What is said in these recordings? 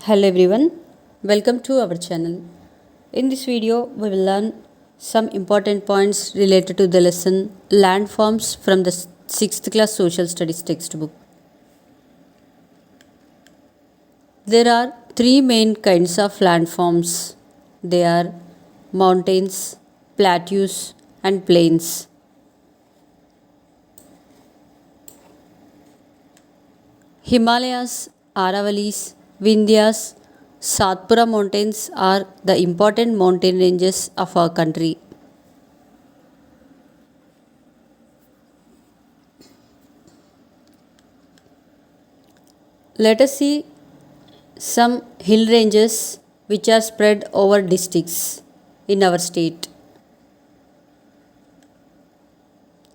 Hello everyone, welcome to our channel. In this video, we will learn some important points related to the lesson Landforms from the 6th class Social Studies textbook. There are three main kinds of landforms. They are mountains, plateaus, and plains. Himalayas, Aravalis, Vindhyas, Satpura mountains are the important mountain ranges of our country. Let us see some hill ranges which are spread over districts in our state.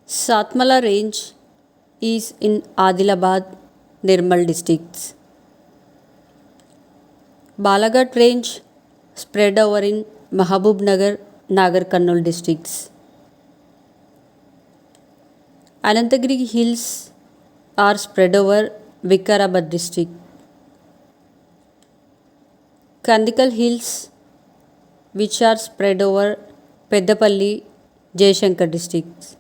Satmala range is in Adilabad, Nirmal districts. Balaghat range spread over in Mahabubnagar, Nagar Karnool districts. Anantagiri hills are spread over Vikarabad district. Kandikal hills which are spread over Peddapalli, Jayashankar districts.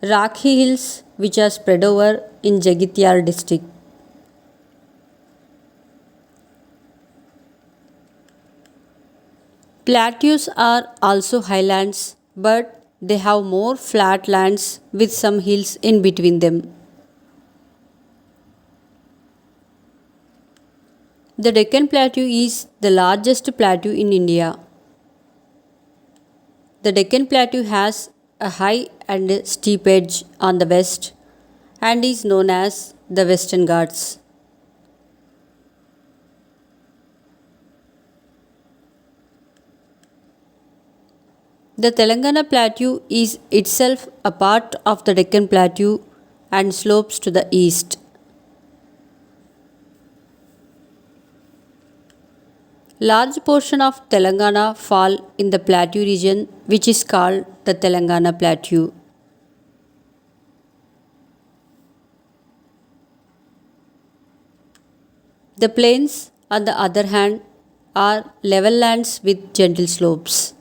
Rakhi hills which are spread over in Jagityal district. Plateaus are also highlands, but they have more flat lands with some hills in between them. The Deccan Plateau is the largest plateau in India. The Deccan Plateau has a high and steep edge on the west and is known as the Western Ghats. The Telangana Plateau is itself a part of the Deccan Plateau and slopes to the east. Large portion of Telangana fall in the plateau region which is called the Telangana Plateau. The plains, on the other hand, are level lands with gentle slopes.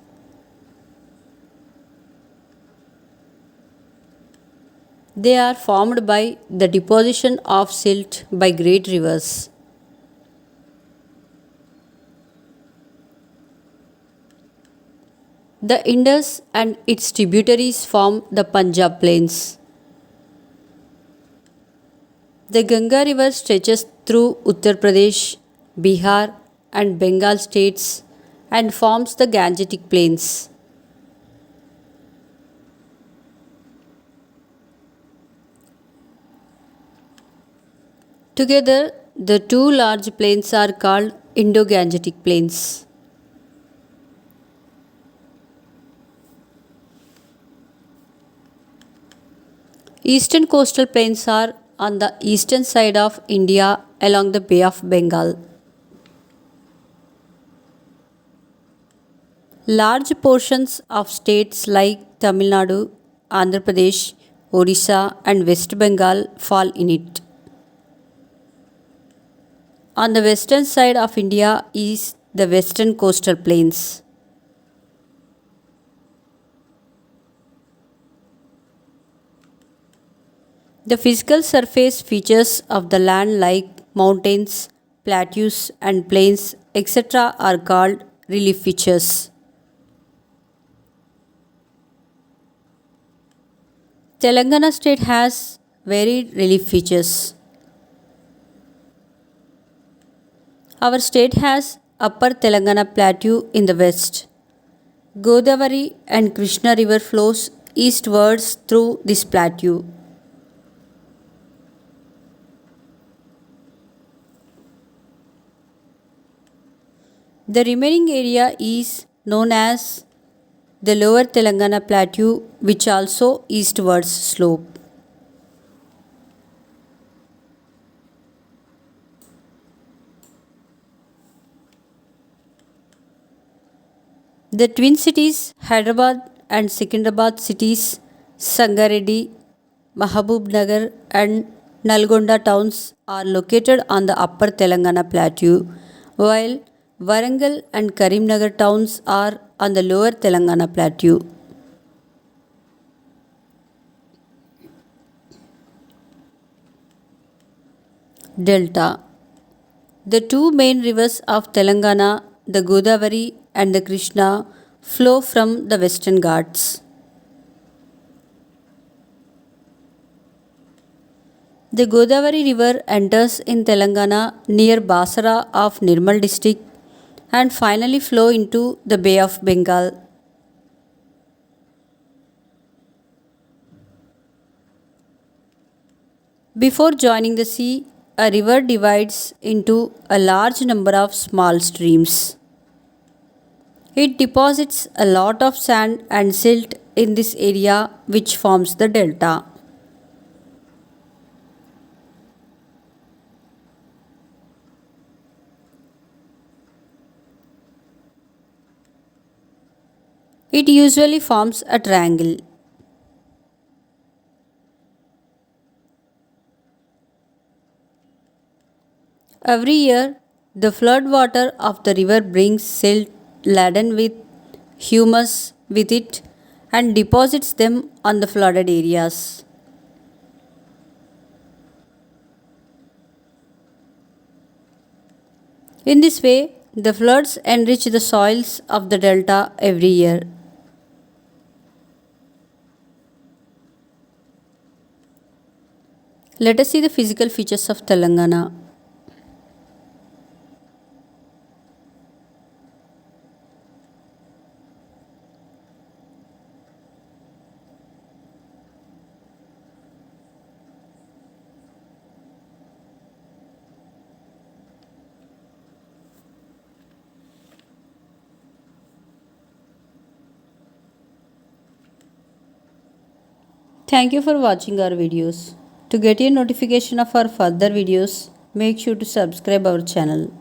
They are formed by the deposition of silt by great rivers. The Indus and its tributaries form the Punjab plains. The Ganga river stretches through Uttar Pradesh, Bihar, and Bengal states and forms the Gangetic plains. Together, the two large plains are called Indo-Gangetic plains. Eastern coastal plains are on the eastern side of India along the Bay of Bengal. Large portions of states like Tamil Nadu, Andhra Pradesh, Odisha, and West Bengal fall in it. On the western side of India is the western coastal plains. The physical surface features of the land like mountains, plateaus, and plains, etc., are called relief features. Telangana state has varied relief features. Our state has Upper Telangana Plateau in the west. Godavari and Krishna river flows eastwards through this plateau. The remaining area is known as the Lower Telangana Plateau, which also eastwards slope. The twin cities Hyderabad and Secunderabad cities Sangareddy, Mahabubnagar and Nalgonda towns are located on the upper Telangana plateau, while Warangal and Karimnagar towns are on the lower Telangana plateau. Delta. The two main rivers of Telangana, the Godavari and the Krishna, flow from the Western Ghats. The Godavari River enters in Telangana near Basara of Nirmal district and finally flow into the Bay of Bengal. Before joining the sea, a river divides into a large number of small streams. It deposits a lot of sand and silt in this area, which forms the delta. It usually forms a triangle. Every year, the flood water of the river brings silt laden with humus with it and deposits them on the flooded areas. In this way, the floods enrich the soils of the delta every year. Let us see the physical features of Telangana. Thank you for watching our videos. To get a notification of our further videos, make sure to subscribe our channel.